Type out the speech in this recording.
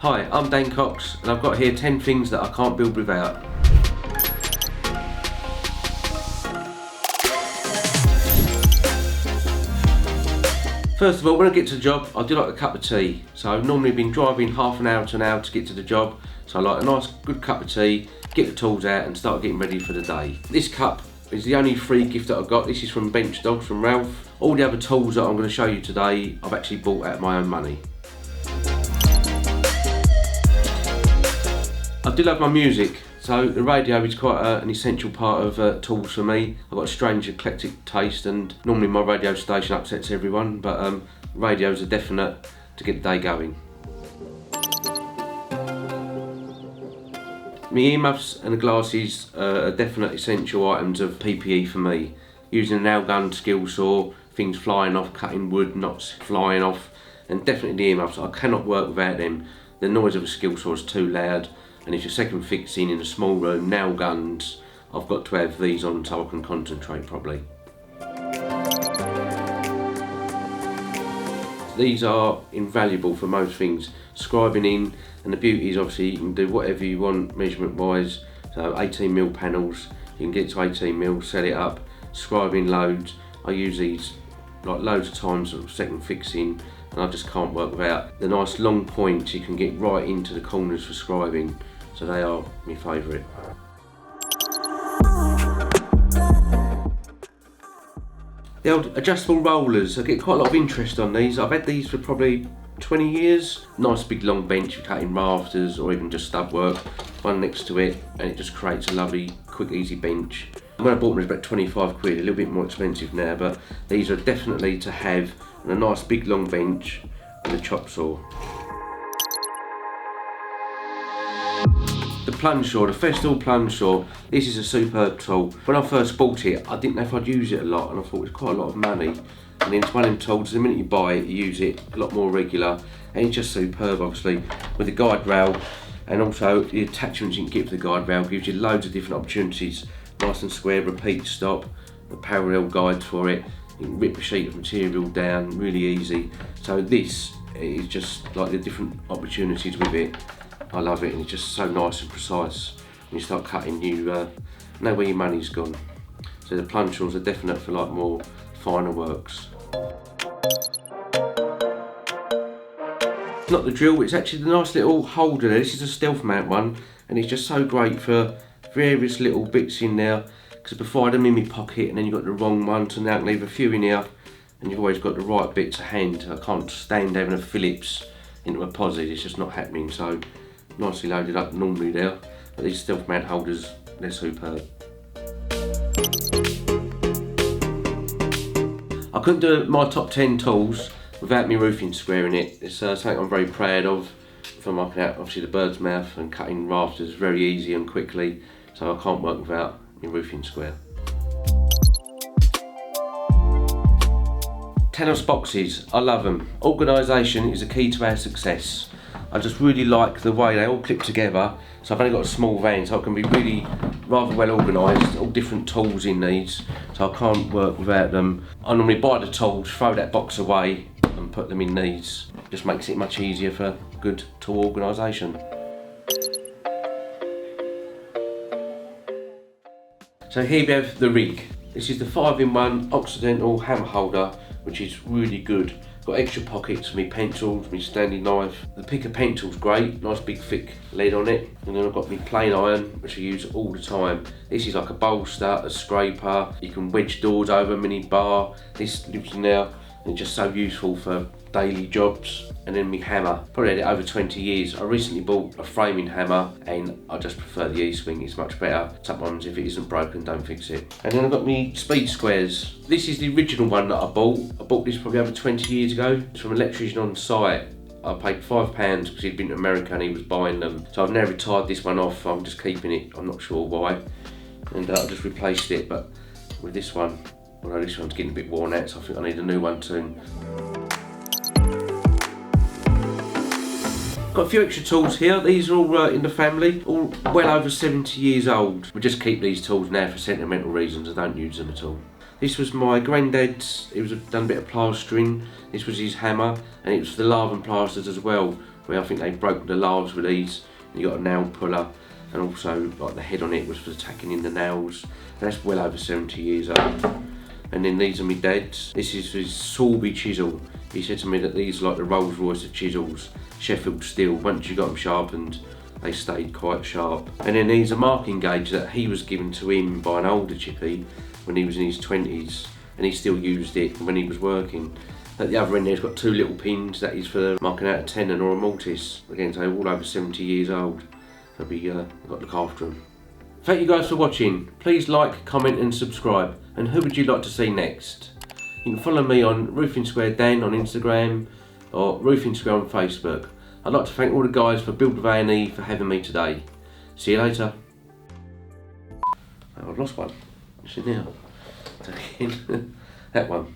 Hi, I'm Dan Cox and I've got here 10 things that I can't build without. First of all, when I get to the job, I do like a cup of tea. So I've normally been driving half an hour to an hour to get to the job. So I like a nice good cup of tea, get the tools out and start getting ready for the day. This cup is the only free gift that I've got. This is from Bench Dogs, from Ralph. All the other tools that I'm going to show you today, I've actually bought out of my own money. I do love my music, so the radio is quite an essential part of tools for me. I've got a strange eclectic taste and normally my radio station upsets everyone, but radios are definite to get the day going. My earmuffs and the glasses are definite essential items of PPE for me. Using a nail gun, skill saw, things flying off, cutting wood, knots flying off, and definitely the earmuffs. I cannot work without them. The noise of a skill saw is too loud. And if you're second fixing in a small room, nail guns, I've got to have these on so I can concentrate properly. These are invaluable for most things. Scribing in, and the beauty is obviously you can do whatever you want measurement wise. So 18mm panels, you can get to 18mm, set it up, scribing loads. I use these like loads of times, sort of second fixing, and I just can't work without the nice long points you can get right into the corners for scribing. So they are my favourite. The old adjustable rollers, I get quite a lot of interest on these. I've had these for probably 20 years. Nice big long bench for cutting rafters or even just stud work. One next to it and it just creates a lovely quick easy bench. When I bought them it was about 25 quid, a little bit more expensive now, but these are definitely to have on a nice big long bench with a chop saw. The plunge saw, the Festool Plunge Saw, this is a superb tool. When I first bought it, I didn't know if I'd use it a lot and I thought it was quite a lot of money. And then it's one of them tools, the minute you buy it, you use it a lot more regular. And it's just superb, obviously, with the guide rail and also the attachments you can get for the guide rail gives you loads of different opportunities. Nice and square, repeat stop, the parallel guides for it. You can rip a sheet of material down, really easy. So this is just like the different opportunities with it. I love it and it's just so nice and precise. When you start cutting, you know where your money's gone. So the plunge saws are definite for like more finer works. It's not the drill, it's actually the nice little holder there. This is a stealth mount one and it's just so great for various little bits in there. Because before I had them in my pocket and then you've got the wrong one, so now I can leave a few in here and you've always got the right bit to hand. I can't stand having a Phillips into a posit, it's just not happening. So nicely loaded up normally there, but these stealth mount holders, they're superb. I couldn't do my top 10 tools without my roofing square in it. It's something I'm very proud of, for marking out obviously the bird's mouth and cutting rafters very easy and quickly, so I can't work without my roofing square. Tanos Boxes, I love them. Organisation is a key to our success. I just really like the way they all clip together. So I've only got a small van, so I can be really rather well organised, all different tools in these, so I can't work without them. I normally buy the tools, throw that box away and put them in these. Just makes it much easier for good tool organisation. So here we have the rig. This is the 5-in-1 Occidental hammer holder, which is really good. Got extra pockets for my pencils, my standing knife. The picker pencil's great, nice big thick lead on it. And then I've got my plain iron, which I use all the time. This is like a bolster, a scraper. You can wedge doors over, mini bar. This lives in there and it's just so useful for daily jobs. And then my hammer, probably had it over 20 years. I recently bought a framing hammer and I just prefer the E-swing, it's much better. Sometimes if it isn't broken, don't fix it. And then I've got my speed squares. This is the original one that I bought. I bought this probably over 20 years ago. It's from an electrician on site. I paid £5 because he'd been to America and he was buying them. So I've now retired this one off, I'm just keeping it, I'm not sure why. And I just replaced it, but with this one, although this one's getting a bit worn out, so I think I need a new one soon. Got a few extra tools here. These are all in the family, all well over 70 years old. We just keep these tools now for sentimental reasons. I don't use them at all. This was my granddad's. He was done a bit of plastering. This was his hammer, and it was for the lava and plasters as well, where where I think they broke the lathes with these. You got a nail puller, and also like the head on it was for tacking in the nails. And that's well over 70 years old. And then these are my dad's. This is his Sorby chisel. He said to me that these are like the Rolls Royce of chisels, Sheffield steel. Once you got them sharpened, they stayed quite sharp. And then these are marking gauge that he was given to him by an older chippy when he was in his 20s, and he still used it when he was working. At the other end there's got 2 little pins, that is for marking out a tenon or a mortise. Again, so all over 70 years old. So we got to look after them. Thank you guys for watching. Please like, comment and subscribe. And who would you like to see next? You can follow me on Roofing Square Dan on Instagram or Roofing Square on Facebook. I'd like to thank all the guys for Build with A&E for having me today. See you later. Oh, I've lost one. What's it now? That one.